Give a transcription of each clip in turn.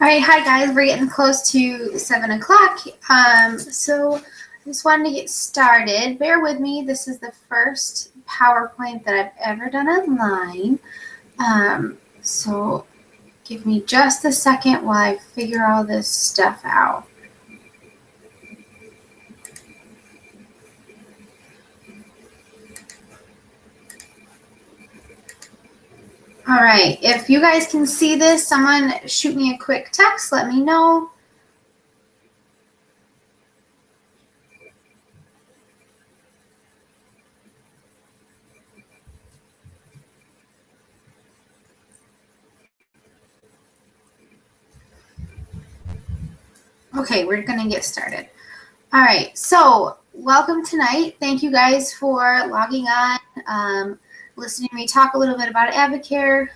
All right, hi guys, we're getting close to 7 o'clock. So I just wanted to get started. Bear with me, this is the first PowerPoint that I've ever done online. So give me just a second while I figure all this stuff out. All right, if you guys can see this, someone shoot me a quick text, let me know. Okay, we're gonna get started. All right, so welcome tonight. Thank you guys for logging on, listening to me talk a little bit about AdvoCare.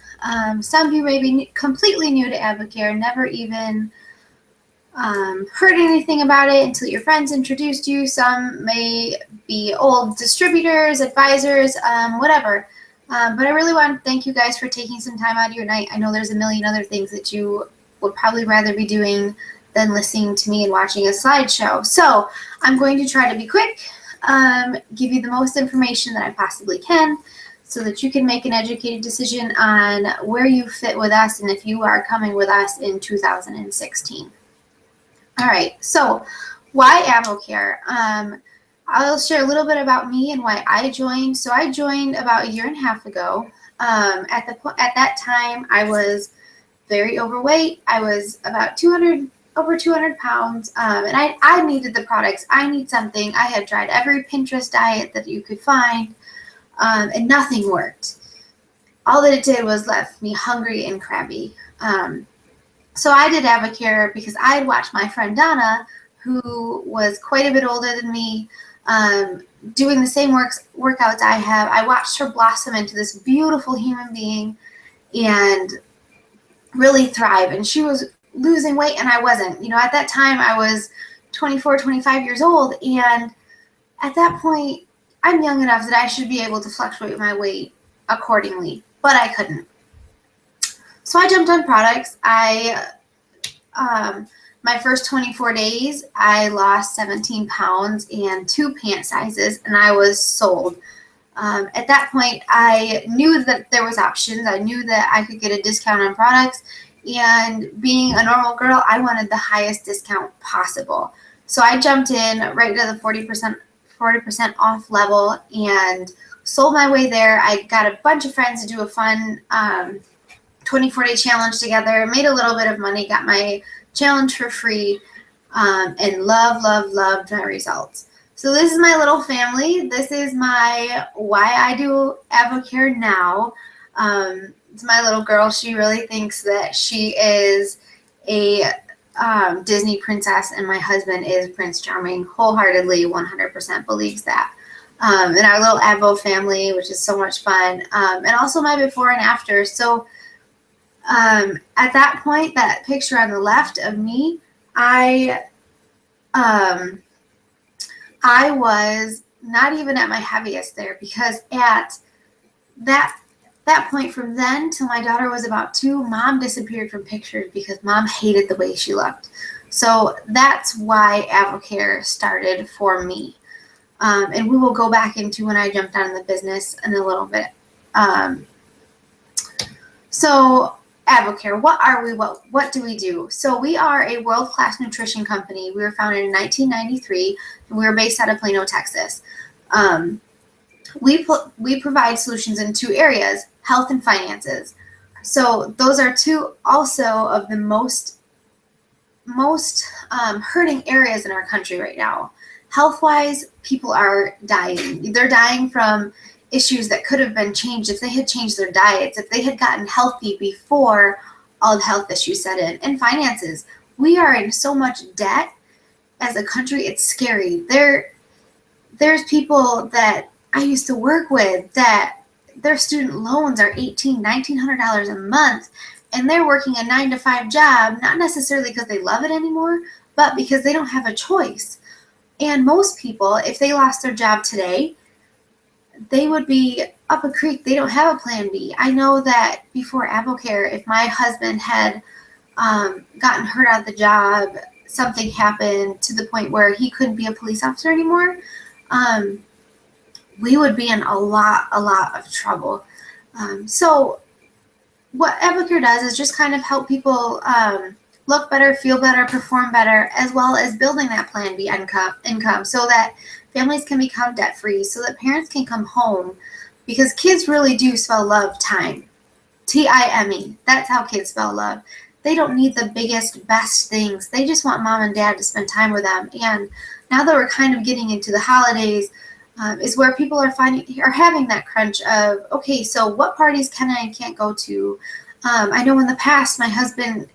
Some of you may be completely new to AdvoCare, never even heard anything about it until your friends introduced you. Some may be old distributors, advisors, whatever. But I really want to thank you guys for taking some time out of your night. I know there's a million other things that you would probably rather be doing than listening to me and watching a slideshow. So I'm going to try to be quick, give you the most information that I possibly can so that you can make an educated decision on where you fit with us and if you are coming with us in 2016. All right, so why AdvoCare? I'll share a little bit about me and why I joined. So I joined about 1.5 years ago. At that time, I was very overweight. I was about over 200 pounds, and I needed the products. I need something. I had tried every Pinterest diet that you could find, and nothing worked. All that it did was left me hungry and crabby. So I did AdvoCare because I had watched my friend Donna, who was quite a bit older than me, doing the same workouts I have. I watched her blossom into this beautiful human being and really thrive. And she was losing weight and I wasn't. You know, at that time I was 24, 25 years old. And at that point, I'm young enough that I should be able to fluctuate my weight accordingly, but I couldn't. So I jumped on products. My first 24 days, I lost 17 pounds and 2 pant sizes, and I was sold. At that point, I knew that there was options. I knew that I could get a discount on products, and being a normal girl, I wanted the highest discount possible. So I jumped in right to the 40% off level and sold my way there. I got a bunch of friends to do a fun 24-day challenge together, made a little bit of money, got my challenge for free, and loved my results. So this is my little family. This is my why I do AdvoCare now. It's my little girl. She really thinks that she is a Disney princess, and my husband is Prince Charming. Wholeheartedly, 100% believes that. And our little Advo family, which is so much fun, and also my before and after. So at that point, that picture on the left of me, I was not even at my heaviest there, because at that point, from then till my daughter was about 2, Mom disappeared from pictures because Mom hated the way she looked. So that's why AdvoCare started for me. And we will go back into when I jumped on the business in a little bit. So AdvoCare, what are we? What do we do? So we are a world-class nutrition company. We were founded in 1993, and we were based out of Plano, Texas. We provide solutions in 2 areas: health and finances. So those are 2 also of the most hurting areas in our country right now. Health-wise, people are dying. They're dying from issues that could have been changed if they had changed their diets, if they had gotten healthy before all the health issues set in. And finances, we are in so much debt as a country, it's scary. There's people that I used to work with that their student loans are $1,800, $1,900 a month, and they're working a 9-to-5 job, not necessarily because they love it anymore, but because they don't have a choice. And most people, if they lost their job today, they would be up a creek. They don't have a plan B. I know that before AdvoCare, if my husband had gotten hurt at the job, something happened to the point where he couldn't be a police officer anymore, we would be in a lot of trouble. So what AdvoCare does is just kind of help people look better, feel better, perform better, as well as building that Plan B income so that families can become debt-free, so that parents can come home, because kids really do spell love time. Time. That's how kids spell love. They don't need the biggest, best things. They just want mom and dad to spend time with them. And now that we're kind of getting into the holidays, is where people are having that crunch of, okay, so what parties can I and can't go to? I know in the past, my husband,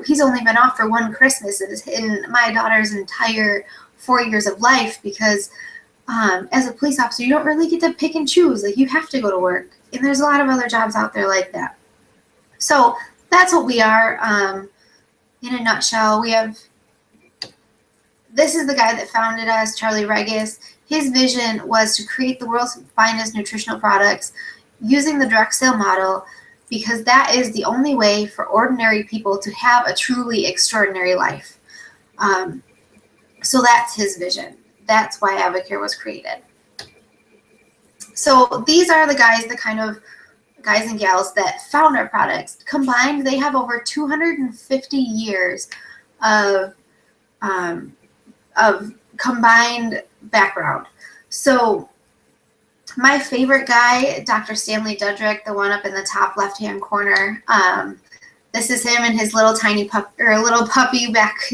he's only been off for one Christmas in my daughter's entire 4 years of life, because as a police officer, you don't really get to pick and choose. Like, you have to go to work. And there's a lot of other jobs out there like that. So that's what we are. In a nutshell, this is the guy that founded us, Charlie Regis. His vision was to create the world's finest nutritional products using the direct sale model, because that is the only way for ordinary people to have a truly extraordinary life. So that's his vision. That's why AdvoCare was created. So these are the guys and gals that found our products. Combined, they have over 250 years of combined background. So my favorite guy, Dr. Stanley Dudrick, the one up in the top left-hand corner, this is him and his little tiny little puppy back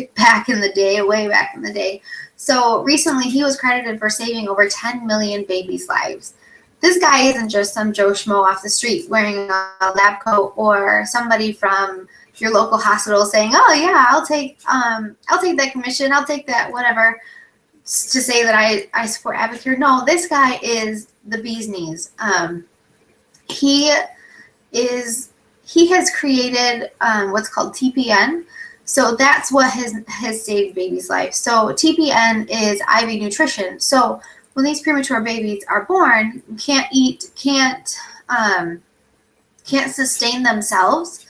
in the day, way back in the day. So recently he was credited for saving over 10 million babies' lives. This guy isn't just some Joe Schmo off the street wearing a lab coat, or somebody from your local hospital saying, "Oh yeah, I'll take that commission, I'll take that whatever," to say that I support AdvoCare. No, this guy is the bee's knees. He has created what's called TPN. So that's what has saved babies' life. So TPN is IV nutrition. So when these premature babies are born, can't eat, can't sustain themselves,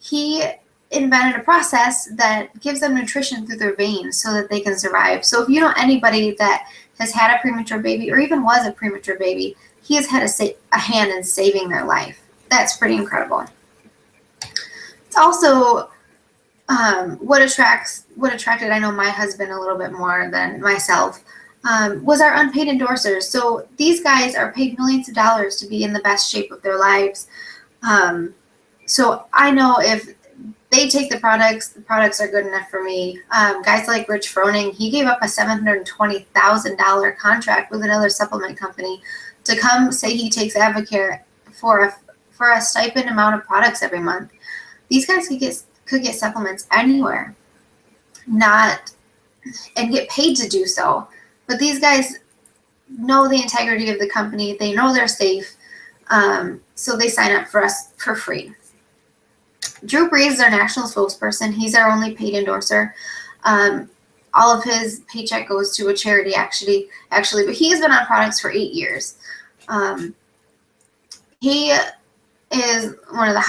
he invented a process that gives them nutrition through their veins so that they can survive. So if you know anybody that has had a premature baby, or even was a premature baby, he has had a hand in saving their life. That's pretty incredible. It's also what attracted, I know, my husband a little bit more than myself, was our unpaid endorsers. So these guys are paid millions of dollars to be in the best shape of their lives. So I know if they take the products are good enough for me. Guys like Rich Froning, he gave up a $720,000 contract with another supplement company to come say he takes AdvoCare for a stipend amount of products every month. These guys could get supplements anywhere, and get paid to do so. But these guys know the integrity of the company. They know they're safe, so they sign up for us for free. Drew Brees is our national spokesperson. He's our only paid endorser. All of his paycheck goes to a charity, actually, but he has been on products for 8 years. He is one of the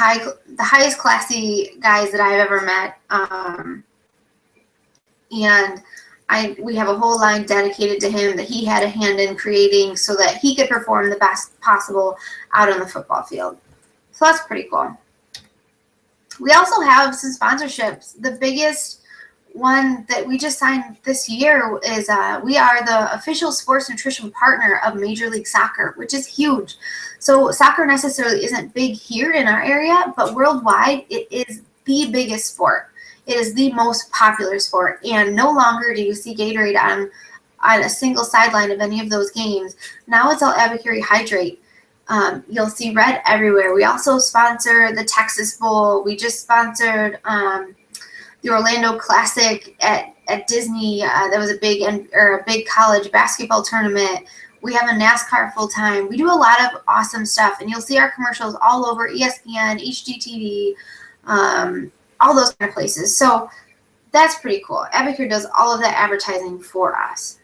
highest classy guys that I've ever met, and we have a whole line dedicated to him that he had a hand in creating so that he could perform the best possible out on the football field. So that's pretty cool. We also have some sponsorships. The biggest one that we just signed this year is we are the official sports nutrition partner of Major League Soccer, which is huge. So soccer necessarily isn't big here in our area, but worldwide it is the biggest sport. It is the most popular sport, and no longer do you see Gatorade on a single sideline of any of those games. Now it's all AdvoCare Hydrate. You'll see red everywhere. We also sponsor the Texas Bowl. We just sponsored the Orlando Classic at Disney. That was a big college basketball tournament. We have a NASCAR full time. We do a lot of awesome stuff, and you'll see our commercials all over ESPN, HGTV, all those kind of places. So that's pretty cool. AdvoCare does all of that advertising for us.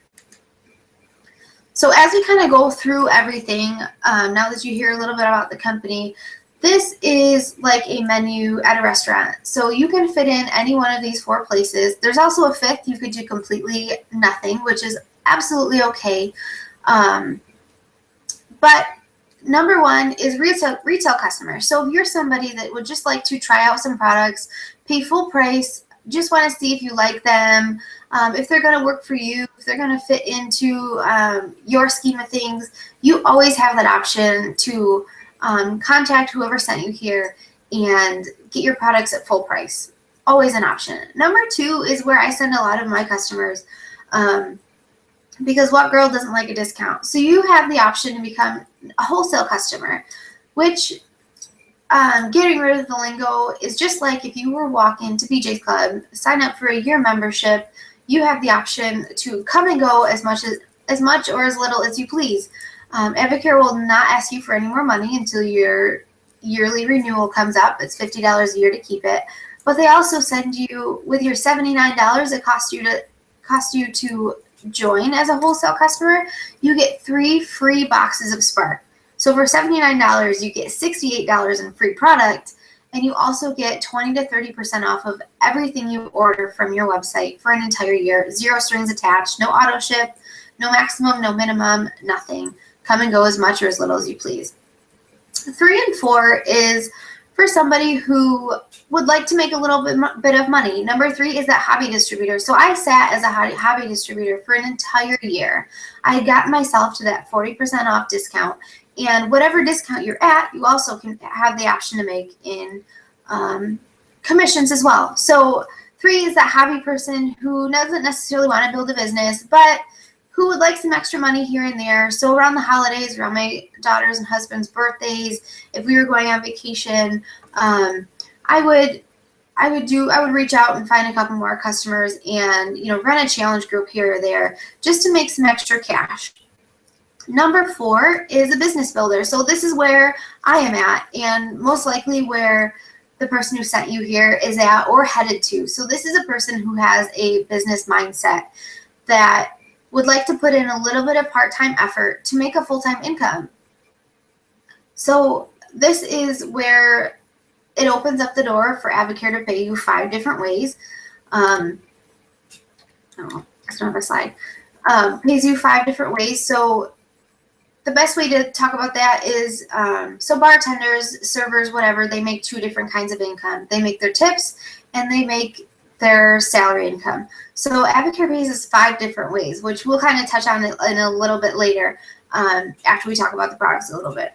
So as we kind of go through everything, now that you hear a little bit about the company, This is like a menu at a restaurant. So you can fit in any one of these 4 places. There's also a 5th. You could do completely nothing, which is absolutely okay. But number 1 is retail customer. So if you're somebody that would just like to try out some products, pay full price, just want to see if you like them, if they're going to work for you, if they're going to fit into your scheme of things, you always have that option to contact whoever sent you here and get your products at full price. Always an option. Number 2 is where I send a lot of my customers, because what girl doesn't like a discount? So you have the option to become a wholesale customer, which getting rid of the lingo is just like if you were walking to BJ's Club, sign up for a year membership, you have the option to come and go as much or as little as you please. AdvoCare will not ask you for any more money until your yearly renewal comes up. It's $50 a year to keep it. But they also send you, with your $79 it costs you to join as a wholesale customer, you get 3 free boxes of Spark. So for $79, you get $68 in free product, and you also get 20 to 30% off of everything you order from your website for an entire year. 0 strings attached, no auto ship, no maximum, no minimum, nothing. Come and go as much or as little as you please. 3 and 4 is for somebody who would like to make a little bit of money. Number 3 is that hobby distributor. So I sat as a hobby distributor for an entire year. I got myself to that 40% off discount. And whatever discount you're at, you also can have the option to make in commissions as well. So 3 is that hobby person who doesn't necessarily want to build a business, but who would like some extra money here and there. So around the holidays, around my daughter's and husband's birthdays, if we were going on vacation, I would reach out and find a couple more customers and, run a challenge group here or there just to make some extra cash. Number 4 is a business builder. So this is where I am at, and most likely where the person who sent you here is at or headed to. So this is a person who has a business mindset that would like to put in a little bit of part-time effort to make a full-time income. So this is where it opens up the door for AdvoCare to pay you 5 different ways. I don't have a slide. Pays you 5 different ways. So the best way to talk about that is, so bartenders, servers, whatever, they make 2 different kinds of income. They make their tips and they make their salary income. So AdvoCare pays us 5 different ways, which we'll kind of touch on in a little bit later after we talk about the products a little bit.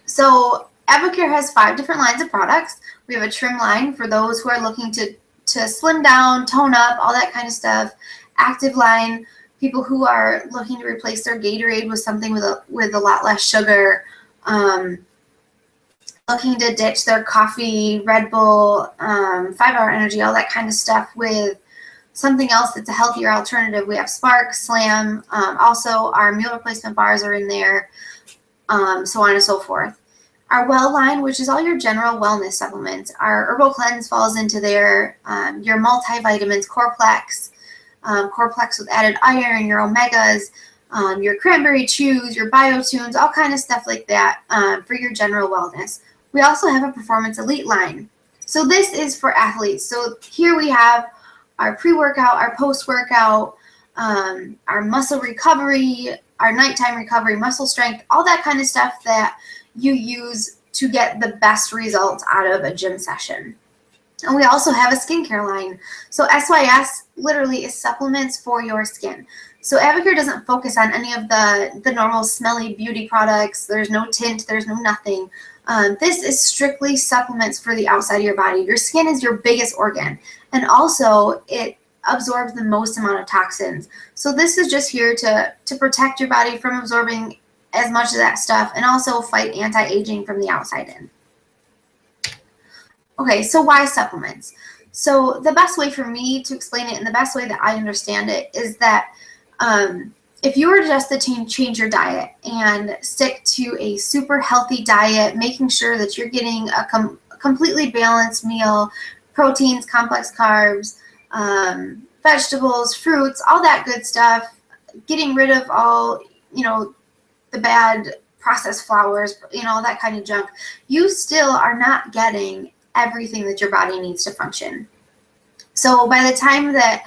So AdvoCare has 5 different lines of products. We have a trim line for those who are looking to slim down, tone up, all that kind of stuff. Active line, people who are looking to replace their Gatorade with something with a lot less sugar. Looking to ditch their coffee, Red Bull, 5-Hour Energy, all that kind of stuff with something else that's a healthier alternative. We have Spark, Slam, also our meal replacement bars are in there, so on and so forth. Our Well line, which is all your general wellness supplements. Our Herbal Cleanse falls into there, your multivitamins, Coreplex with added iron, your Omegas, your Cranberry Chews, your BioTunes, all kind of stuff like that for your general wellness. We also have a Performance Elite line. So this is for athletes. So here we have our pre-workout, our post-workout, our muscle recovery, our nighttime recovery, muscle strength, all that kind of stuff that you use to get the best results out of a gym session. And we also have a skincare line. So SYS literally is supplements for your skin. So AdvoCare doesn't focus on any of the normal smelly beauty products. There's no tint, there's no nothing. This is strictly supplements for the outside of your body. Your skin is your biggest organ, and also it absorbs the most amount of toxins. So this is just here to protect your body from absorbing as much of that stuff and also fight anti-aging from the outside in. Okay, so why supplements? So the best way for me to explain it and the best way that I understand it is that if you were just to change your diet and stick to a super healthy diet, making sure that you're getting a completely balanced meal, proteins, complex carbs, vegetables, fruits, all that good stuff, getting rid of all, the bad processed flours, you know, that kind of junk, you still are not getting everything that your body needs to function. So by the time that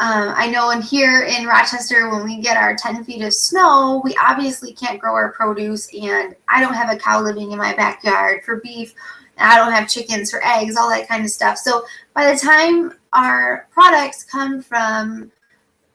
I know here in Rochester, when we get our 10 feet of snow, we obviously can't grow our produce, and I don't have a cow living in my backyard for beef, and I don't have chickens for eggs, all that kind of stuff. So by the time our products come from,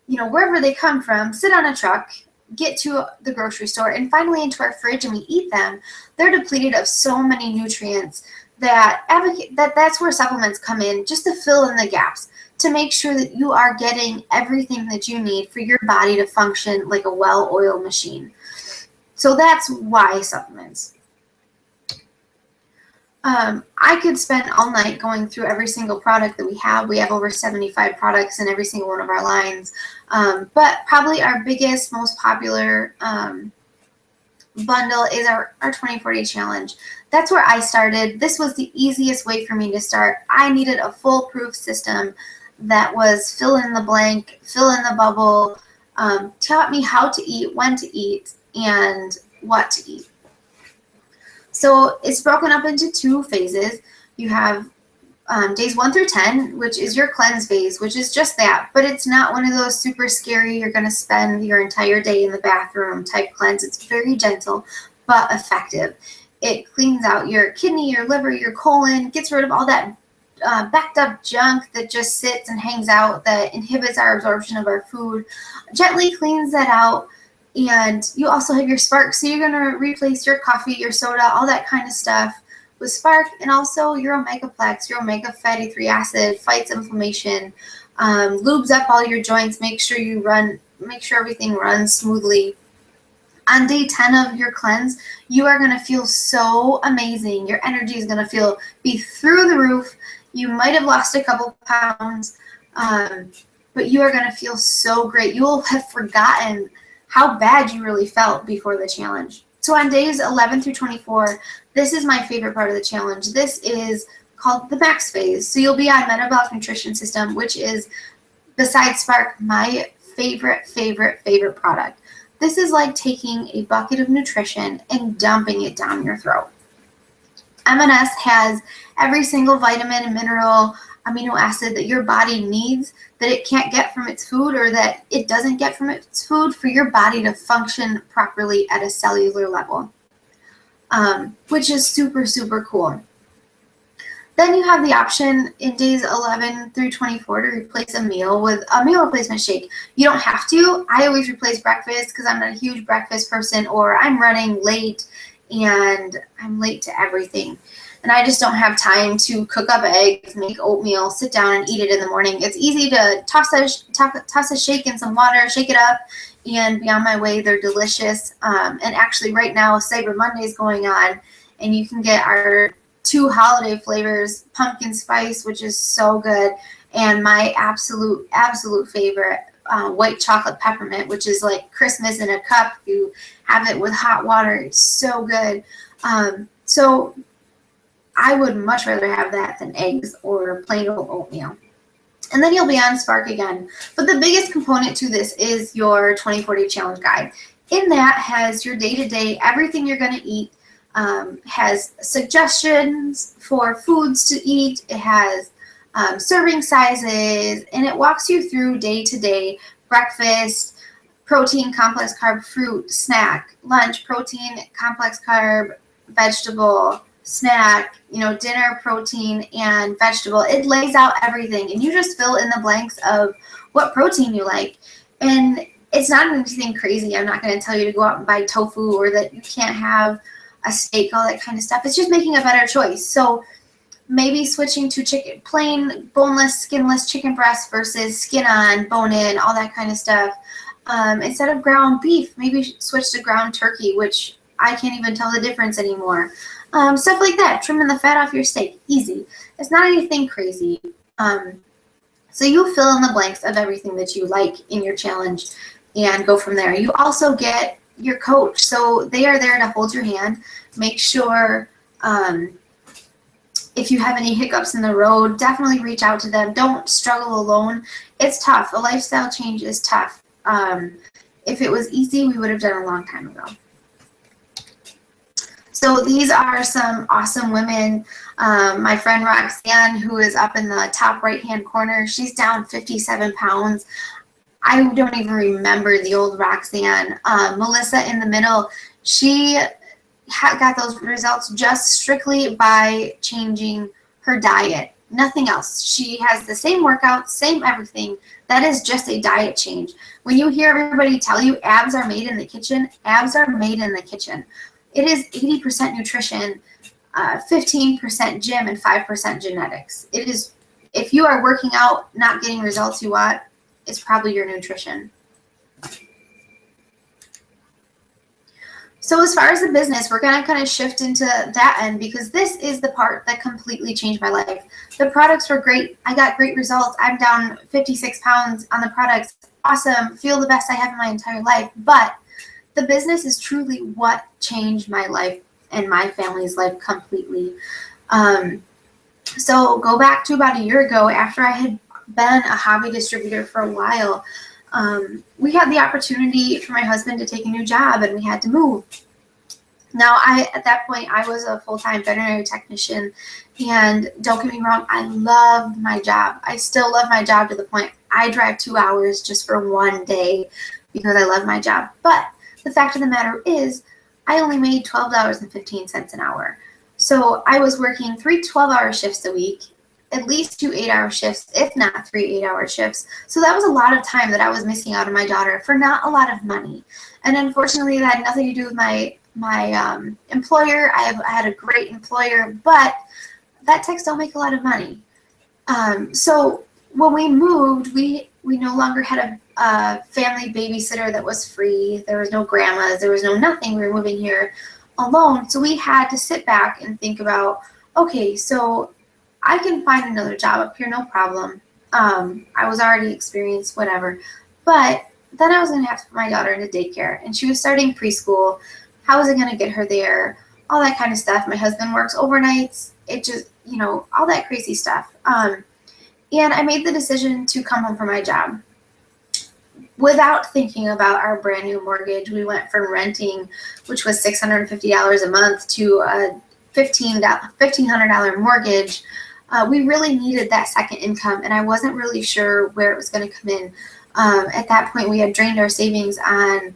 you know, wherever they come from, sit on a truck, get to the grocery store, and finally into our fridge, and we eat them, they're depleted of so many nutrients that's where supplements come in, just to fill in the gaps, to make sure that you are getting everything that you need for your body to function like a well-oiled machine. So that's why supplements. I could spend all night going through every single product that we have. We have over 75 products in every single one of our lines. But probably our biggest, most popular bundle is our 24-day challenge. That's where I started. This was the easiest way for me to start. I needed a foolproof system that was fill in the blank, fill in the bubble, taught me how to eat, when to eat, and what to eat. So it's broken up into 2 phases. You have days 1 through 10, which is your cleanse phase, which is just that, but it's not one of those super scary, you're going to spend your entire day in the bathroom type cleanse. It's very gentle, but effective. It cleans out your kidney, your liver, your colon, gets rid of all that backed up junk that just sits and hangs out that inhibits our absorption of our food, gently cleans that out. And you also have your Spark, so you're going to replace your coffee, your soda, all that kind of stuff with Spark, and also your Omegaplex, your omega fatty 3 acid, fights inflammation, lubes up all your joints, make sure everything runs smoothly. On day 10 of your cleanse, you are going to feel so amazing. Your energy is going to be through the roof. You might have lost a couple pounds, but you are going to feel so great. You will have forgotten how bad you really felt before the challenge. So on days 11 through 24, this is my favorite part of the challenge. This is called the max phase. So you'll be on metabolic nutrition system, which is, besides Spark, my favorite product. This is like taking a bucket of nutrition and dumping it down your throat. M&S has every single vitamin and mineral, amino acid that your body needs that it can't get from its food, or that it doesn't get from its food, for your body to function properly at a cellular level, which is super, super cool. Then you have the option in days 11 through 24 to replace a meal with a meal replacement shake. You don't have to. I always replace breakfast because I'm not a huge breakfast person, or I'm running late and I'm late to everything. And I just don't have time to cook up eggs, make oatmeal, sit down and eat it in the morning. It's easy to toss a shake in some water, shake it up, and be on my way. They're delicious. And actually right now, Cyber Monday is going on, and you can get our 2 holiday flavors, pumpkin spice, which is so good, and my absolute favorite, white chocolate peppermint, which is like Christmas in a cup. You have it with hot water. It's so good. So I would much rather have that than eggs or plain old oatmeal. And then you'll be on Spark again. But the biggest component to this is your 24-day challenge guide. In that has your day-to-day, everything you're going to eat, has suggestions for foods to eat. It has serving sizes, and it walks you through day-to-day breakfast, protein, complex carb, fruit, snack, lunch, protein, complex carb, vegetable, snack, dinner, protein, and vegetable. It lays out everything, and you just fill in the blanks of what protein you like. And it's not anything crazy. I'm not going to tell you to go out and buy tofu, or that you can't have a steak, all that kind of stuff. It's just making a better choice. So maybe switching to plain boneless, skinless chicken breast versus skin on, bone in, all that kind of stuff. Instead of ground beef, maybe switch to ground turkey, which I can't even tell the difference anymore. Stuff like that, trimming the fat off your steak, easy. It's not anything crazy. So you fill in the blanks of everything that you like in your challenge and go from there. You also get your coach. So they are there to hold your hand, make sure if you have any hiccups in the road, definitely reach out to them. Don't struggle alone. It's tough. A lifestyle change is tough. If it was easy, we would have done a long time ago. So these are some awesome women. My friend Roxanne, who is up in the top right-hand corner, she's down 57 pounds. I don't even remember the old Roxanne. Melissa in the middle, she got those results just strictly by changing her diet. Nothing else. She has the same workout, same everything. That is just a diet change. When you hear everybody tell you abs are made in the kitchen, abs are made in the kitchen. It is 80% nutrition, 15% gym, and 5% genetics. It is, if you are working out, not getting results you want, it's probably your nutrition. So as far as the business, we're going to kind of shift into that end because this is the part that completely changed my life. The products were great. I got great results. I'm down 56 pounds on the products. Awesome. Feel the best I have in my entire life. But the business is truly what changed my life and my family's life completely. So go back to about a year ago after I had been a hobby distributor for a while. We had the opportunity for my husband to take a new job and we had to move. Now, at that point, I was a full-time veterinary technician, and don't get me wrong, I loved my job. I still love my job to the point I drive 2 hours just for one day because I love my job. But the fact of the matter is, I only made $12.15 an hour. So I was working 3 12-hour shifts a week, at least 2 8-hour shifts, if not 3 8-hour shifts. So that was a lot of time that I was missing out on my daughter for not a lot of money. And unfortunately, that had nothing to do with my employer. I had a great employer, but vet techs don't make a lot of money. So when we moved, we no longer had a family babysitter that was free. There was no grandmas. There was no nothing. We were moving here alone. So we had to sit back and think about, okay, so I can find another job up here, no problem. I was already experienced, whatever. But then I was going to have to put my daughter into daycare, and she was starting preschool. How was I going to get her there? All that kind of stuff. My husband works overnights. It just, all that crazy stuff. And I made the decision to come home from my job. Without thinking about our brand new mortgage, we went from renting, which was $650 a month, to a $1,500 mortgage. We really needed that second income, and I wasn't really sure where it was going to come in. At that point, we had drained our savings on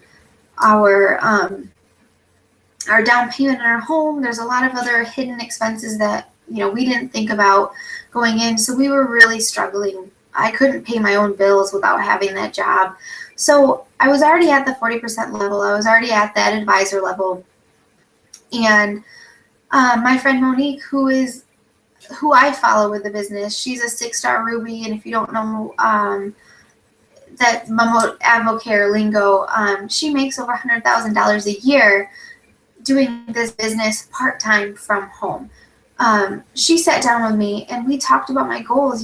our down payment on our home. There's a lot of other hidden expenses that we didn't think about going in, so we were really struggling. I couldn't pay my own bills without having that job. So I was already at the 40% level. I was already at that advisor level. And my friend Monique, who I follow with the business, she's a 6-star Ruby. And if you don't know that AdvoCare lingo, she makes over $100,000 a year doing this business part-time from home. She sat down with me and we talked about my goals.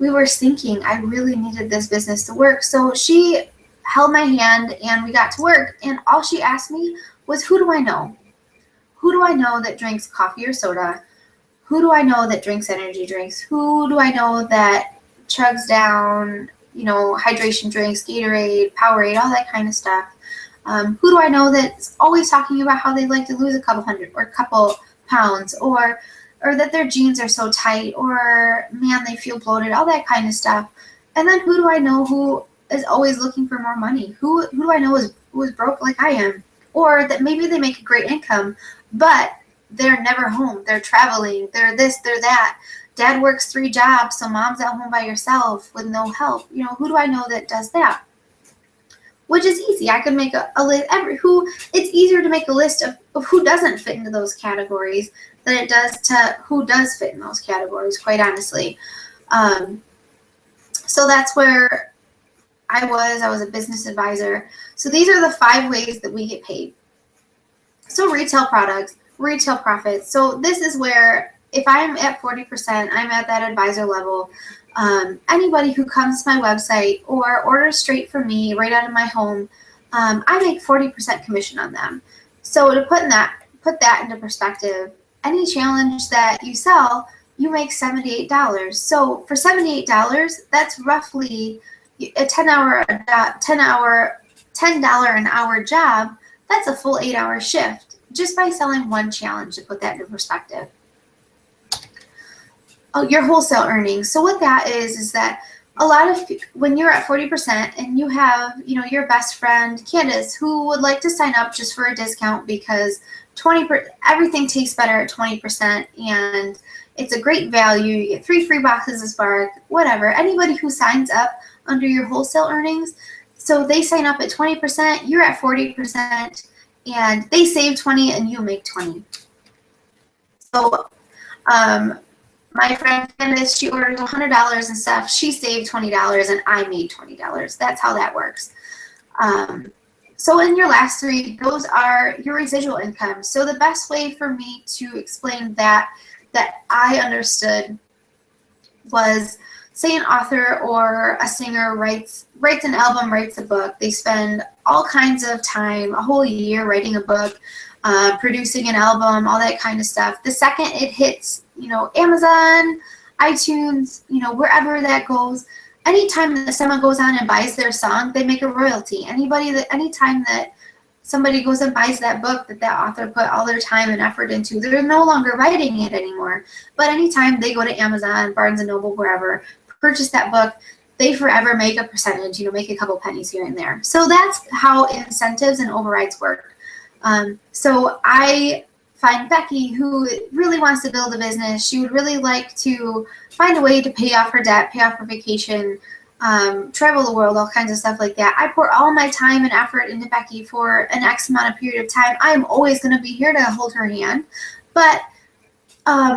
We were thinking I really needed this business to work. So she held my hand and we got to work. And all she asked me was, who do I know? Who do I know that drinks coffee or soda? Who do I know that drinks energy drinks? Who do I know that chugs down, hydration drinks, Gatorade, Powerade, all that kind of stuff? Who do I know that's always talking about how they'd like to lose a couple hundred or a couple pounds, or that their jeans are so tight, or man, they feel bloated, all that kind of stuff. And then who do I know who is always looking for more money? Who do I know who is broke like I am? Or that maybe they make a great income, but they're never home. They're traveling. They're this, they're that. Dad works 3 jobs, so mom's at home by herself with no help. Who do I know that does that? Which is easy. I could make a list. It's easier to make a list of who doesn't fit into those categories than it does to who does fit in those categories, quite honestly. So that's where I was a business advisor. So these are the 5 ways that we get paid. So retail products, retail profits. So this is where if I'm at 40%, I'm at that advisor level. Anybody who comes to my website or orders straight from me right out of my home, I make 40% commission on them. So to put that into perspective, any challenge that you sell, you make $78. So for $78, that's roughly a $10 an hour job. That's a full 8-hour shift. just by selling one challenge, to put that into perspective. Oh, your wholesale earnings. So what that is that a lot of, when you're at 40% and you have, you know, your best friend Candace who would like to sign up just for a discount because everything tastes better at 20% and it's a great value. You get 3 free boxes of Spark, whatever. Anybody who signs up under your wholesale earnings, so they sign up at 20%, you're at 40%, and they save 20 and you make 20. So my friend Candace, she ordered $100 and stuff. She saved $20 and I made $20. That's how that works. So in your last 3, those are your residual income. So the best way for me to explain that I understood was, say an author or a singer writes an album, writes a book. They spend all kinds of time, a whole year writing a book, producing an album, all that kind of stuff. The second it hits, you know, Amazon, iTunes, you know, wherever that goes, anytime that someone goes on and buys their song, they make a royalty. Anytime that somebody goes and buys that book that author put all their time and effort into, they're no longer writing it anymore. But anytime they go to Amazon, Barnes & Noble, wherever, purchase that book, they forever make a percentage, you know, make a couple pennies here and there. So that's how incentives and overrides work. So I find Becky, who really wants to build a business. She would really like to find a way to pay off her debt, pay off her vacation, travel the world, all kinds of stuff like that. I pour all my time and effort into Becky for an X amount of period of time. I'm always going to be here to hold her hand. But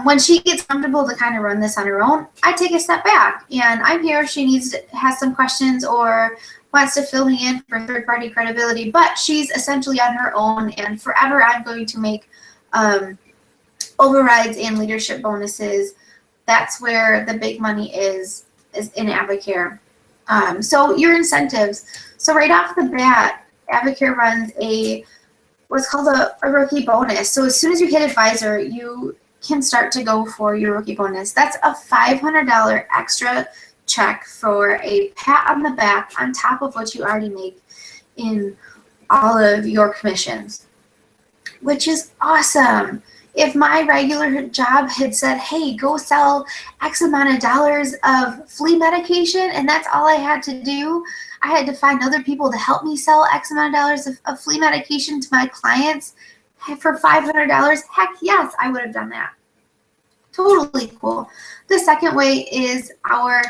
when she gets comfortable to kind of run this on her own, I take a step back. And I'm here if she has some questions or wants to fill me in for third-party credibility. But she's essentially on her own. And forever I'm going to make overrides and leadership bonuses. That's where the big money is in AdvoCare. So your incentives. So right off the bat, AdvoCare runs what's called a rookie bonus. So as soon as you hit advisor, you can start to go for your rookie bonus. That's a $500 extra check for a pat on the back on top of what you already make in all of your commissions, which is awesome. If my regular job had said, hey, go sell X amount of dollars of flea medication, and that's all I had to do, I had to find other people to help me sell X amount of dollars of flea medication to my clients for $500, heck yes, I would have done that. Totally cool. The second way is our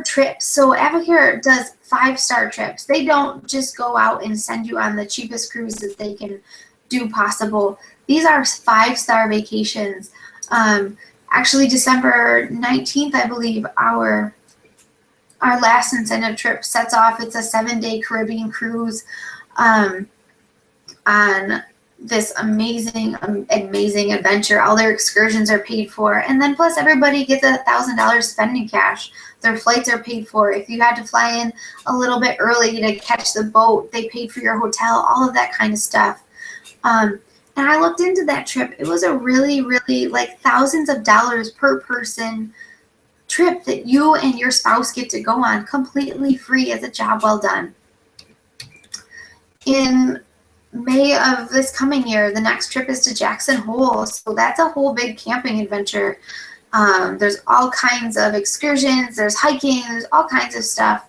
trips. So AdvoCare does 5-star trips. They don't just go out and send you on the cheapest cruise that they can do possible. These are 5-star vacations. Actually, December 19th, I believe, our last incentive trip sets off. It's a 7-day Caribbean cruise on this amazing adventure. All their excursions are paid for, and then plus everybody gets $1,000 spending cash. Their flights are paid for. If you had to fly in a little bit early to catch the boat, they paid for your hotel, all of that kind of stuff. And I looked into that trip. It was a really, really like thousands of dollars per person trip that you and your spouse get to go on completely free as a job well done. In May of this coming year, the next trip is to Jackson Hole. So that's a whole big camping adventure. There's all kinds of excursions, there's hiking, there's all kinds of stuff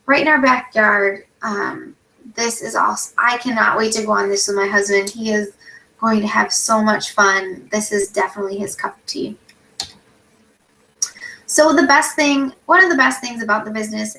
right in our backyard. This is awesome. I cannot wait to go on this with my husband. He is going to have so much fun. This is definitely his cup of tea. So one of the best things about the business,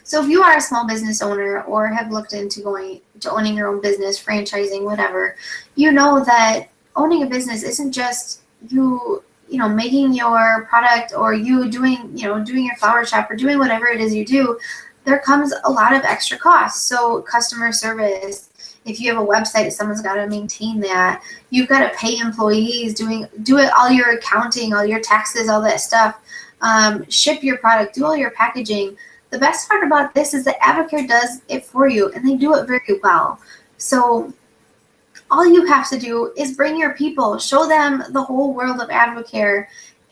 so if you are a small business owner or have looked into going to owning your own business, franchising, whatever, you know that owning a business isn't just you know, making your product or you doing your flower shop or doing whatever it is you do. There comes a lot of extra costs. So customer service, if you have a website, someone's got to maintain that. You've got to pay employees, do it all your accounting, all your taxes, all that stuff. Ship your product, do all your packaging. The best part about this is that AdvoCare does it for you, and they do it very well. So all you have to do is bring your people, show them the whole world of AdvoCare,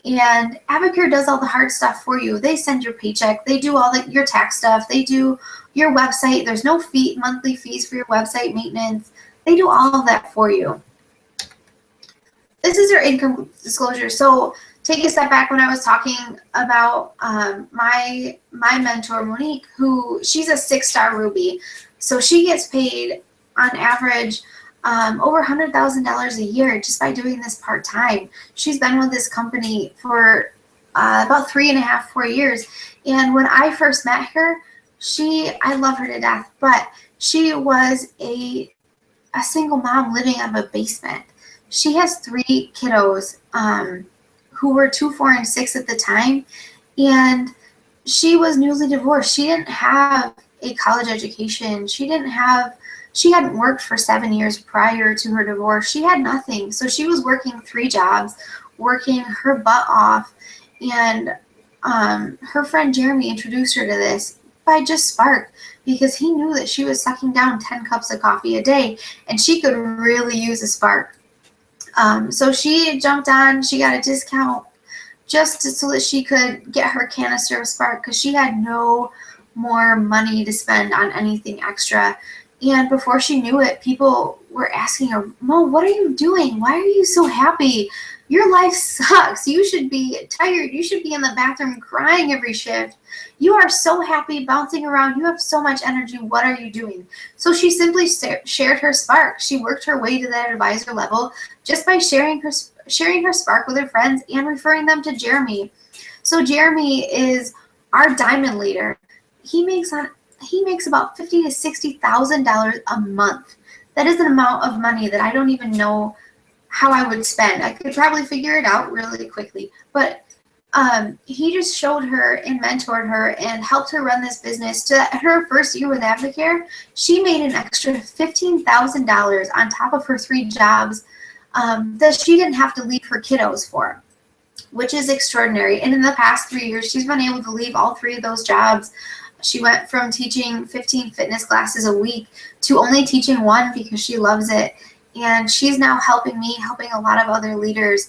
and AdvoCare does all the hard stuff for you. They send your paycheck, they do all your tax stuff, they do your website. There's no monthly fees for your website maintenance. They do all of that for you. This is your income disclosure. So take a step back. When I was talking about my mentor, Monique, she's a 6-star Ruby. So she gets paid on average over $100,000 a year just by doing this part-time. She's been with this company for about 3.5, 4 years. And when I first met her, I love her to death, but she was a single mom living out of a basement. She has 3 kiddos who were 2, 4, and 6 at the time, and she was newly divorced. She didn't have a college education. She hadn't worked for 7 years prior to her divorce. She had nothing. So she was working 3 jobs, working her butt off, and her friend Jeremy introduced her to this by just spark, because he knew that she was sucking down 10 cups of coffee a day, and she could really use a spark. So she jumped on, she got a discount so that she could get her canister of spark, because she had no more money to spend on anything extra. And before she knew it, people were asking her, Mo, what are you doing? Why are you so happy? Your life sucks. You should be tired. You should be in the bathroom crying every shift. You are so happy, bouncing around. You have so much energy. What are you doing? So she simply shared her spark. She worked her way to that advisor level just by sharing her spark with her friends and referring them to Jeremy. So Jeremy is our diamond leader. He makes about $50,000 to $60,000 a month. That is an amount of money that I don't even know how I would spend. I could probably figure it out really quickly, but he just showed her and mentored her and helped her run this business. To her first year with AdvoCare, she made an extra $15,000 on top of her 3 jobs that she didn't have to leave her kiddos for, which is extraordinary. And in the past 3 years, she's been able to leave all 3 of those jobs. She went from teaching 15 fitness classes a week to only teaching 1 because she loves it. And she's now helping a lot of other leaders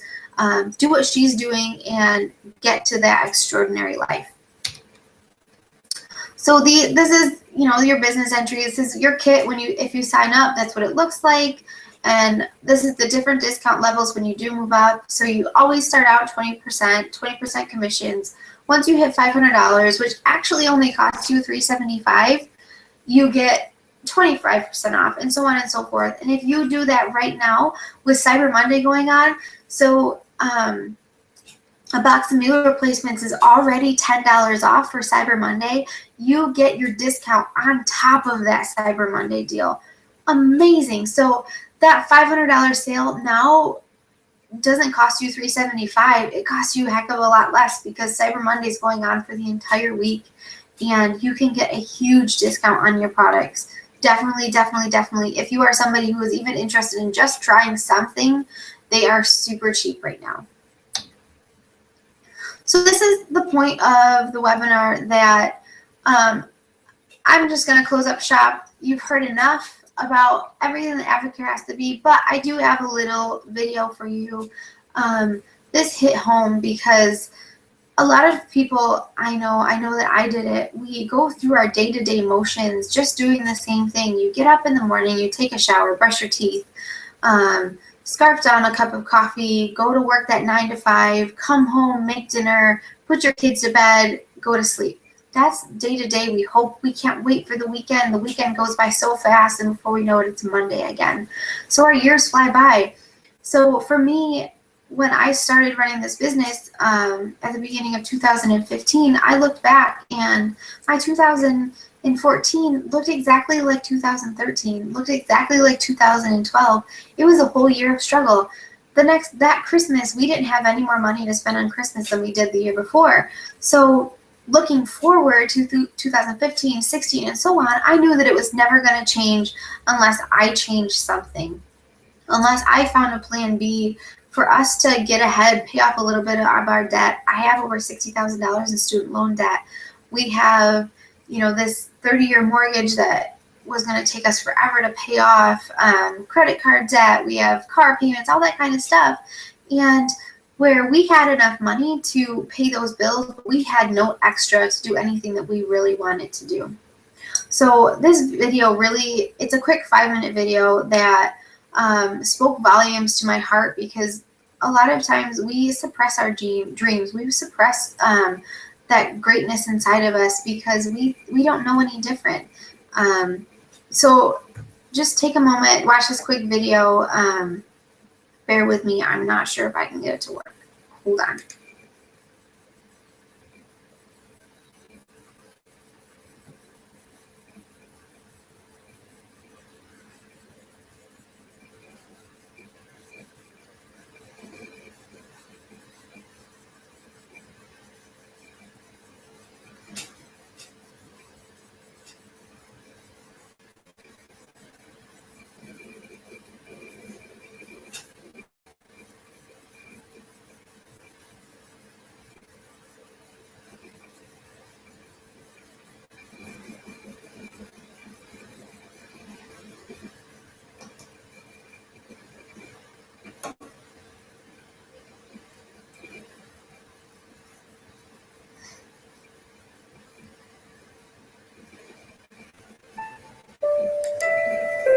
do what she's doing and get to that extraordinary life. So this is, your business entry. This is your kit if you sign up. That's what it looks like. And this is the different discount levels when you do move up. So you always start out 20% commissions. Once you hit $500, which actually only costs you $375, you get 25% off, and so on and so forth. And if you do that right now with Cyber Monday going on, so a box of meal replacements is already $10 off for Cyber Monday. You get your discount on top of that Cyber Monday deal. Amazing. So that $500 sale now doesn't cost you $375. It costs you a heck of a lot less because Cyber Monday is going on for the entire week, and you can get a huge discount on your products. Definitely. If you are somebody who is even interested in just trying something, they are super cheap right now. So this is the point of the webinar that I'm just going to close up shop. You've heard enough about everything that AdvoCare has to be, but I do have a little video for you. This hit home because a lot of people, I know that I did it. We go through our day-to-day motions just doing the same thing. You get up in the morning, you take a shower, brush your teeth, scarf down a cup of coffee, go to work that 9 to 5, come home, make dinner, put your kids to bed, go to sleep. That's day-to-day. We can't wait for the weekend. The weekend goes by so fast, and before we know it, it's Monday again. So our years fly by. So for me, when I started running this business at the beginning of 2015, I looked back and my 2014 looked exactly like 2013, looked exactly like 2012. It was a whole year of struggle. That Christmas, we didn't have any more money to spend on Christmas than we did the year before. So looking forward to 2015, 16, and so on, I knew that it was never going to change unless I changed something, unless I found a plan B for us to get ahead, pay off a little bit of our debt. I have over $60,000 in student loan debt. We have, this 30-year mortgage that was going to take us forever to pay off, credit card debt. We have car payments, all that kind of stuff. And where we had enough money to pay those bills, but we had no extra to do anything that we really wanted to do. So this video really, it's a quick 5-minute video that spoke volumes to my heart, because a lot of times we suppress our dreams. We suppress that greatness inside of us because we don't know any different. So just take a moment, watch this quick video. Bear with me. I'm not sure if I can get it to work. Hold on.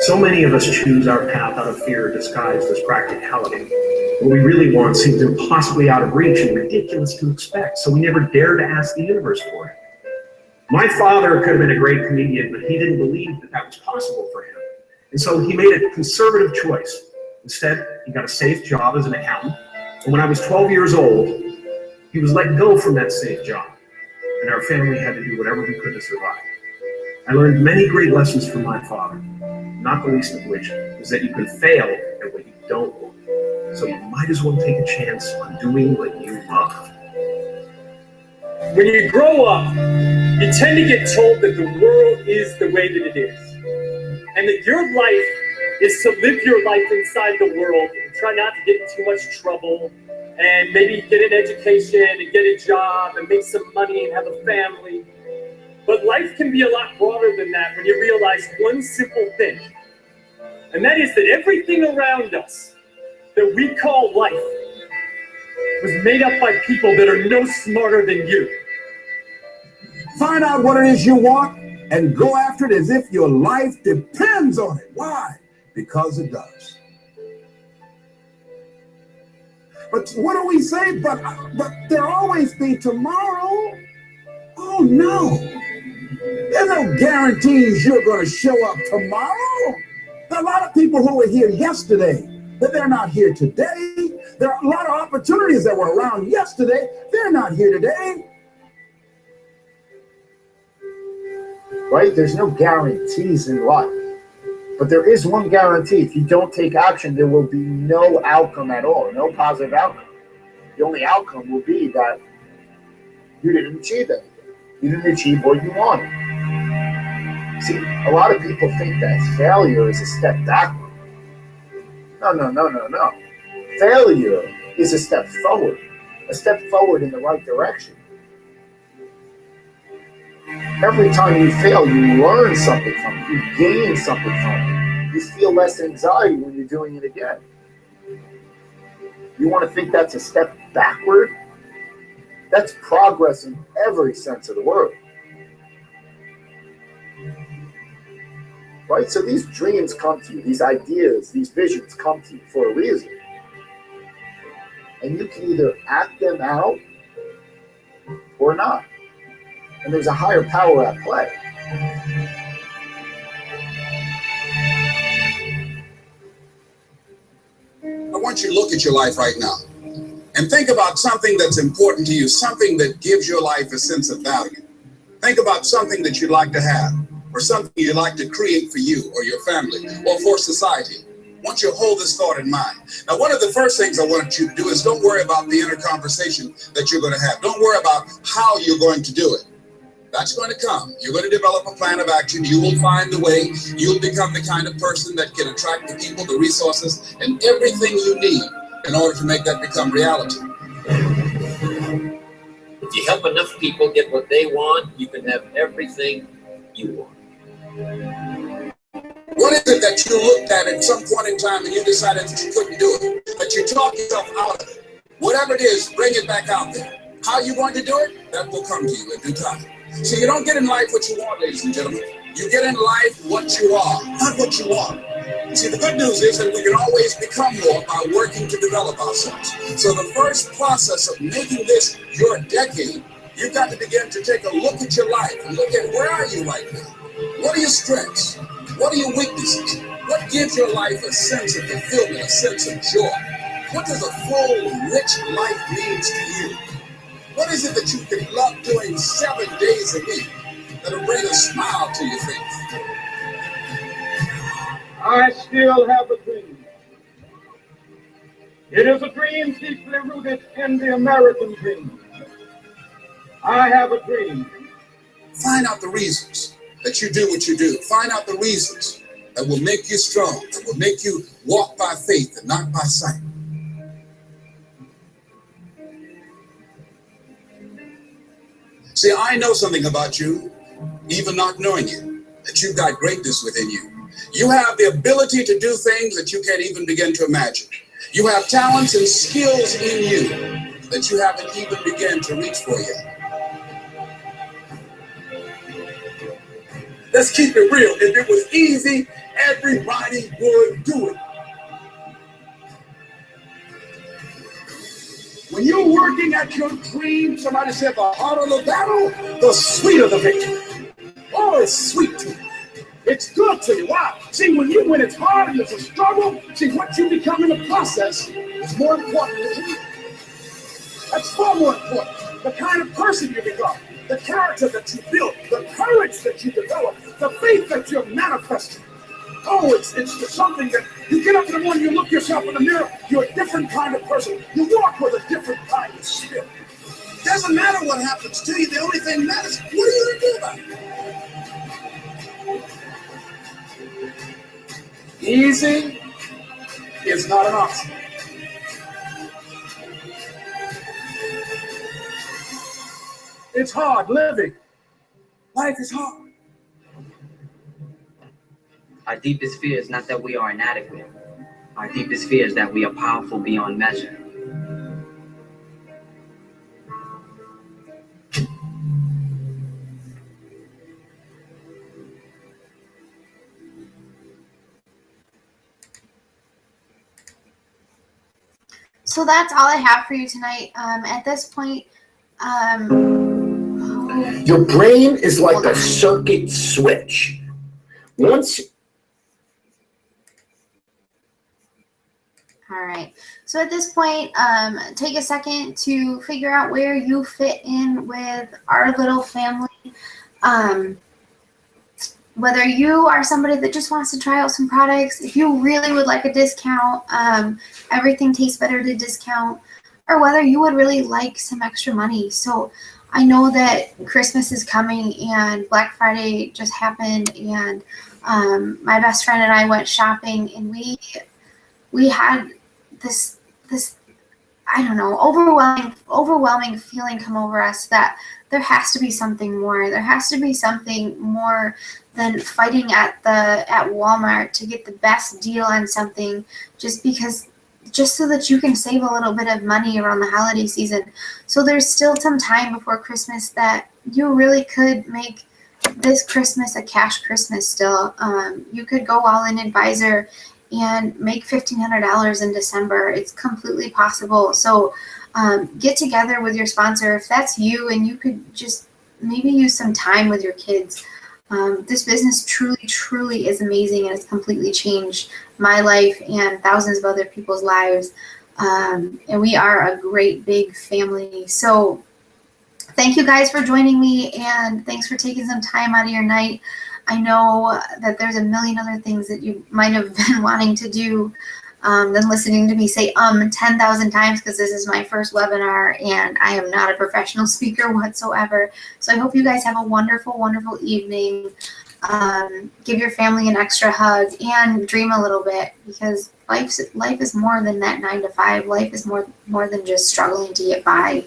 So many of us choose our path out of fear disguised as practicality. What we really want seems impossibly out of reach and ridiculous to expect, so we never dare to ask the universe for it. My father could have been a great comedian, but he didn't believe that that was possible for him. And so he made a conservative choice. Instead, he got a safe job as an accountant. And when I was 12 years old, he was let go from that safe job. And our family had to do whatever we could to survive. I learned many great lessons from my father, not the least of which is that you can fail at what you don't want. So you might as well take a chance on doing what you love. When you grow up, you tend to get told that the world is the way that it is. And that your life is to live your life inside the world and try not to get in too much trouble and maybe get an education and get a job and make some money and have a family. But life can be a lot broader than that when you realize one simple thing. And that is that everything around us that we call life was made up by people that are no smarter than you. Find out what it is you want and go after it as if your life depends on it. Why? Because it does. But what do we say? But there'll always be tomorrow. Oh no. There's no guarantees you're going to show up tomorrow. There are a lot of people who were here yesterday, but they're not here today. There are a lot of opportunities that were around yesterday. They're not here today. Right? There's no guarantees in life. But there is one guarantee. If you don't take action, there will be no outcome at all, no positive outcome. The only outcome will be that you didn't achieve anything. You didn't achieve what you wanted. See, a lot of people think that failure is a step backward. No. Failure is a step forward in the right direction. Every time you fail, you learn something from it. You gain something from it. You feel less anxiety when you're doing it again. You want to think that's a step backward? That's progress in every sense of the word. Right? So these dreams come to you, these ideas, these visions come to you for a reason. And you can either act them out or not. And there's a higher power at play. I want you to look at your life right now and think about something that's important to you, something that gives your life a sense of value. Think about something that you'd like to have, or something you'd like to create for you or your family or for society. I want you to hold this thought in mind. Now, one of the first things I want you to do is don't worry about the inner conversation that you're going to have. Don't worry about how you're going to do it. That's going to come. You're going to develop a plan of action. You will find the way. You'll become the kind of person that can attract the people, the resources, and everything you need in order to make that become reality. If you help enough people get what they want, you can have everything you want. What is it that you looked at some point in time and you decided that you couldn't do it, that you talked yourself out of it? Whatever it is, bring it back out there. How are you going to do it? That will come to you in due time. So you don't get in life what you want, ladies and gentlemen. You get in life what you are, not what you want. See, the good news is that we can always become more by working to develop ourselves. So the first process of making this your decade, you've got to begin to take a look at your life and look at where are you right now? What are your strengths? What are your weaknesses? What gives your life a sense of fulfillment, a sense of joy? What does a full, rich life mean to you? What is it that you can love doing 7 days a week that'll bring a smile to your face? I still have a dream. It is a dream deeply rooted in the American dream. I have a dream. Find out the reasons that you do what you do. Find out the reasons that will make you strong, that will make you walk by faith and not by sight. See, I know something about you, even not knowing you, that you've got greatness within you. You have the ability to do things that you can't even begin to imagine. You have talents and skills in you that you haven't even begun to reach for yet. Let's keep it real. If it was easy, everybody would do it. When you're working at your dream, somebody said the harder the battle, the sweeter the victory. Oh, it's sweet to you. It's good to you. Why? See, when it's hard and it's a struggle, see, what you become in the process is more important than you. That's far more important. The kind of person you become, the character that you build, the courage that you develop, the faith that you're manifesting. Oh, it's something that you get up in the morning, you look yourself in the mirror, you're a different kind of person. You walk with a different kind of spirit. Doesn't matter what happens to you. The only thing that matters, what are you going to do about it? Easy is not an option. It's hard living. Life is hard. Our deepest fear is not that we are inadequate. Our deepest fear is that we are powerful beyond measure. So that's all I have for you tonight. At this point, Your brain is like a circuit switch. Once. all right. So at this point, take a second to figure out where you fit in with our little family. Whether you are somebody that just wants to try out some products, if you really would like a discount, everything tastes better at a discount, or whether you would really like some extra money. So I know that Christmas is coming and Black Friday just happened, and my best friend and I went shopping, and we had this I don't know, overwhelming feeling come over us that there has to be something more. There has to be something more than fighting at Walmart to get the best deal on something just so that you can save a little bit of money around the holiday season. So there's still some time before Christmas that you really could make this Christmas a cash Christmas still. You could go all in Advisor and make $1,500 in December. It's completely possible. So get together with your sponsor if that's you, and you could just maybe use some time with your kids. This business truly is amazing, and it's completely changed my life and thousands of other people's lives. And we are a great big family. So thank you guys for joining me, and thanks for taking some time out of your night. I know that there's a million other things that you might have been wanting to do than listening to me say 10,000 times, because this is my first webinar and I am not a professional speaker whatsoever. So I hope you guys have a wonderful, wonderful evening. Give your family an extra hug and dream a little bit, because life is more than that 9 to 5. Life is more than just struggling to get by.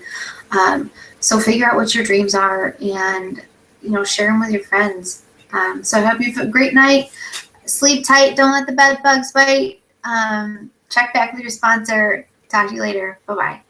So figure out what your dreams are and share them with your friends. So I hope you have a great night. Sleep tight. Don't let the bed bugs bite. Check back with your sponsor. Talk to you later. Bye-bye.